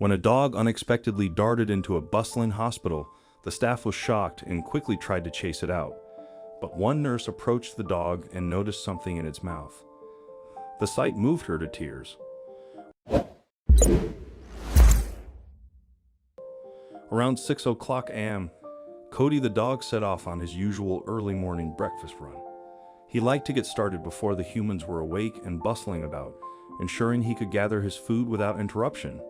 When a dog unexpectedly darted into a bustling hospital, the staff was shocked and quickly tried to chase it out. But one nurse approached the dog and noticed something in its mouth. The sight moved her to tears. Around 6 a.m., Cody the dog set off on his usual early morning breakfast run. He liked to get started before the humans were awake and bustling about, ensuring he could gather his food without interruption.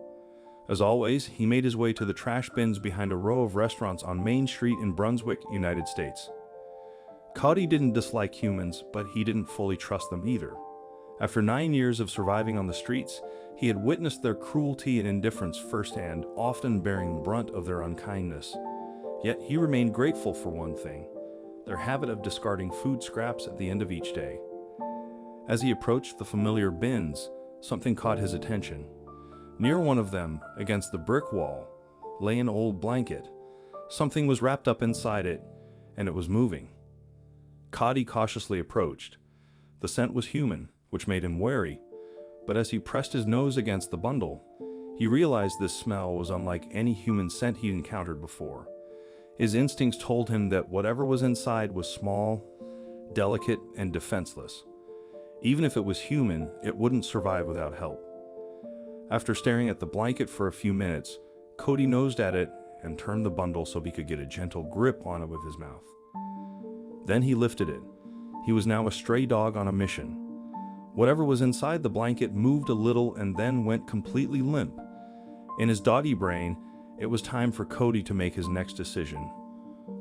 As always, he made his way to the trash bins behind a row of restaurants on Main Street in Brunswick, United States. Cody didn't dislike humans, but he didn't fully trust them either. After 9 years of surviving on the streets, he had witnessed their cruelty and indifference firsthand, often bearing the brunt of their unkindness. Yet he remained grateful for one thing: their habit of discarding food scraps at the end of each day. As he approached the familiar bins, something caught his attention. Near one of them, against the brick wall, lay an old blanket. Something was wrapped up inside it, and it was moving. Cody cautiously approached. The scent was human, which made him wary, but as he pressed his nose against the bundle, he realized this smell was unlike any human scent he'd encountered before. His instincts told him that whatever was inside was small, delicate, and defenseless. Even if it was human, it wouldn't survive without help. After staring at the blanket for a few minutes, Cody nosed at it and turned the bundle so he could get a gentle grip on it with his mouth. Then he lifted it. He was now a stray dog on a mission. Whatever was inside the blanket moved a little and then went completely limp. In his dotty brain, it was time for Cody to make his next decision.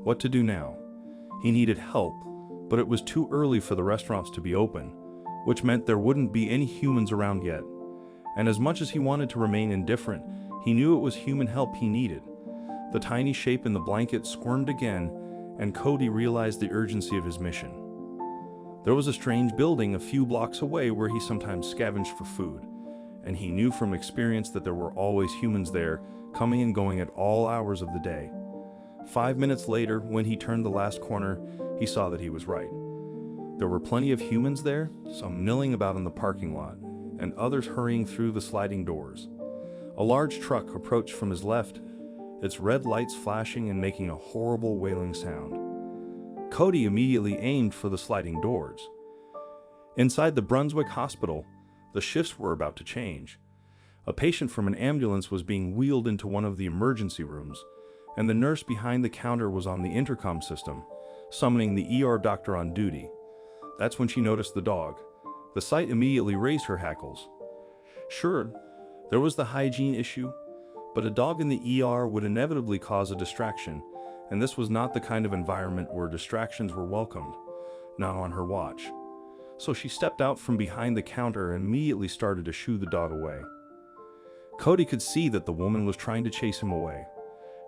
What to do now? He needed help, but it was too early for the restaurants to be open, which meant there wouldn't be any humans around yet. And as much as he wanted to remain indifferent, he knew it was human help he needed. The tiny shape in the blanket squirmed again, and Cody realized the urgency of his mission. There was a strange building a few blocks away where he sometimes scavenged for food, and he knew from experience that there were always humans there, coming and going at all hours of the day. 5 minutes later, when he turned the last corner, he saw that he was right. There were plenty of humans there, some milling about in the parking lot, and others hurrying through the sliding doors. A large truck approached from his left, its red lights flashing and making a horrible wailing sound. Cody immediately aimed for the sliding doors. Inside the Brunswick hospital, the shifts were about to change. A patient from an ambulance was being wheeled into one of the emergency rooms, and the nurse behind the counter was on the intercom system, summoning the ER doctor on duty. That's when she noticed the dog. The sight immediately raised her hackles. Sure, there was the hygiene issue, but a dog in the ER would inevitably cause a distraction, and this was not the kind of environment where distractions were welcomed, not on her watch. So she stepped out from behind the counter and immediately started to shoo the dog away. Cody could see that the woman was trying to chase him away.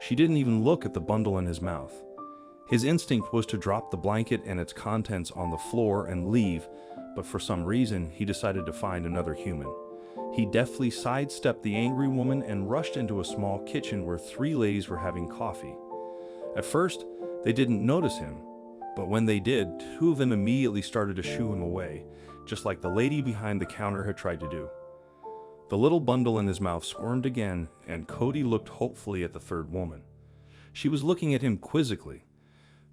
She didn't even look at the bundle in his mouth. His instinct was to drop the blanket and its contents on the floor and leave, but for some reason, he decided to find another human. He deftly sidestepped the angry woman and rushed into a small kitchen where 3 ladies were having coffee. At first, they didn't notice him, but when they did, 2 of them immediately started to shoo him away, just like the lady behind the counter had tried to do. The little bundle in his mouth squirmed again, and Cody looked hopefully at the 3rd woman. She was looking at him quizzically.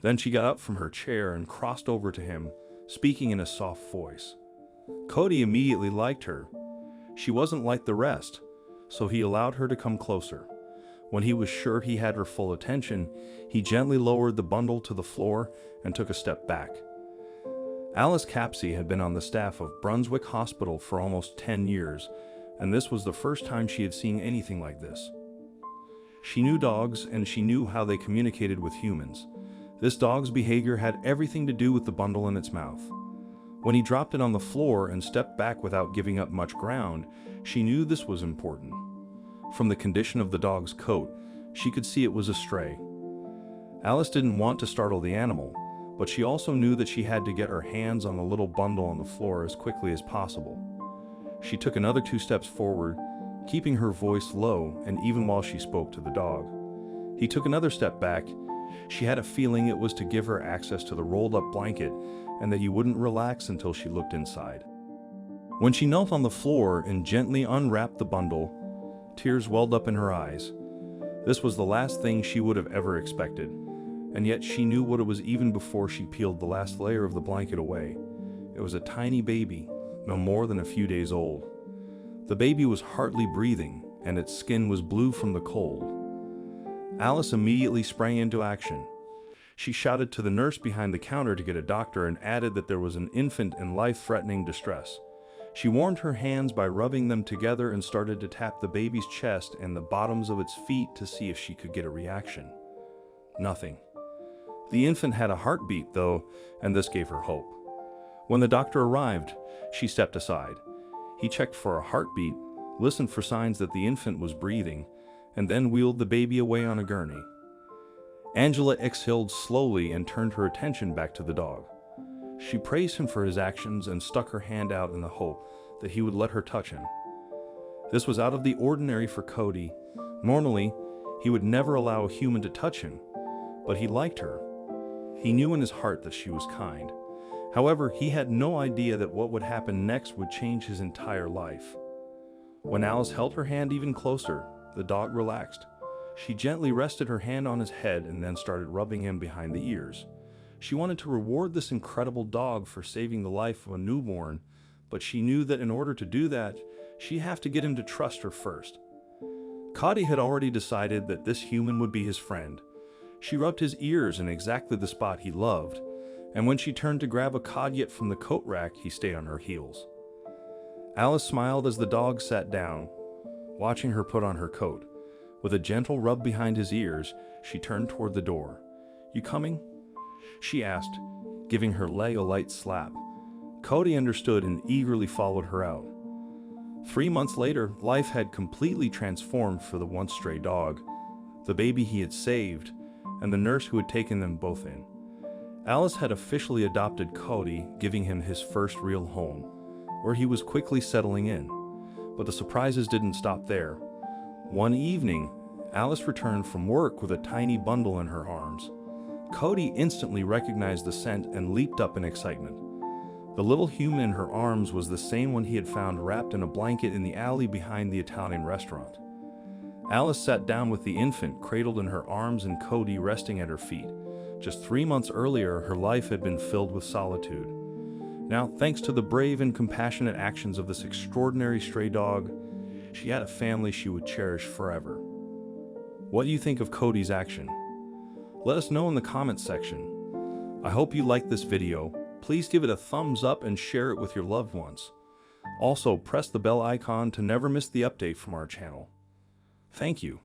Then she got up from her chair and crossed over to him, speaking in a soft voice. Cody immediately liked her. She wasn't like the rest, so he allowed her to come closer. When he was sure he had her full attention, he gently lowered the bundle to the floor and took a step back. Alice Capsey had been on the staff of Brunswick Hospital for almost 10 years, and this was the first time she had seen anything like this. She knew dogs, and she knew how they communicated with humans. This dog's behavior had everything to do with the bundle in its mouth. When he dropped it on the floor and stepped back without giving up much ground, she knew this was important. From the condition of the dog's coat, she could see it was a stray. Alice didn't want to startle the animal, but she also knew that she had to get her hands on the little bundle on the floor as quickly as possible. She took another 2 steps forward, keeping her voice low, and even while she spoke to the dog. He took another step back. She had a feeling it was to give her access to the rolled-up blanket and that he wouldn't relax until she looked inside. When she knelt on the floor and gently unwrapped the bundle, Tears welled up in her eyes. This was the last thing she would have ever expected, and yet she knew what it was even before she peeled the last layer of the blanket away. It was a tiny baby, no more than a few days old. The baby was hardly breathing, and its skin was blue from the cold. Alice immediately sprang into action. She shouted to the nurse behind the counter to get a doctor and added that there was an infant in life-threatening distress. She warmed her hands by rubbing them together and started to tap the baby's chest and the bottoms of its feet to see if she could get a reaction. Nothing. The infant had a heartbeat, though, and this gave her hope. When the doctor arrived, she stepped aside. He checked for a heartbeat, listened for signs that the infant was breathing, and then wheeled the baby away on a gurney. Angela exhaled slowly and turned her attention back to the dog. She praised him for his actions and stuck her hand out in the hope that he would let her touch him. This was out of the ordinary for Cody. Normally, he would never allow a human to touch him, but he liked her. He knew in his heart that she was kind. However, he had no idea that what would happen next would change his entire life. When Alice held her hand even closer, the dog relaxed. She gently rested her hand on his head and then started rubbing him behind the ears. She wanted to reward this incredible dog for saving the life of a newborn, but she knew that in order to do that, she'd have to get him to trust her first. Cody had already decided that this human would be his friend. She rubbed his ears in exactly the spot he loved, and when she turned to grab a caudette from the coat rack, he stayed on her heels. Alice smiled as the dog sat down, watching her put on her coat. With a gentle rub behind his ears, she turned toward the door. "You coming?" she asked, giving her leg a light slap. Cody understood and eagerly followed her out. 3 months later, life had completely transformed for the once stray dog, the baby he had saved, and the nurse who had taken them both in. Alice had officially adopted Cody, giving him his first real home, where he was quickly settling in. But the surprises didn't stop there. One evening, Alice returned from work with a tiny bundle in her arms. Cody instantly recognized the scent and leaped up in excitement. The little human in her arms was the same one he had found wrapped in a blanket in the alley behind the Italian restaurant. Alice sat down with the infant cradled in her arms and Cody resting at her feet. Just 3 months earlier, her life had been filled with solitude. Now, thanks to the brave and compassionate actions of this extraordinary stray dog, she had a family she would cherish forever. What do you think of Cody's action? Let us know in the comments section. I hope you liked this video. Please give it a thumbs up and share it with your loved ones. Also, press the bell icon to never miss the update from our channel. Thank you.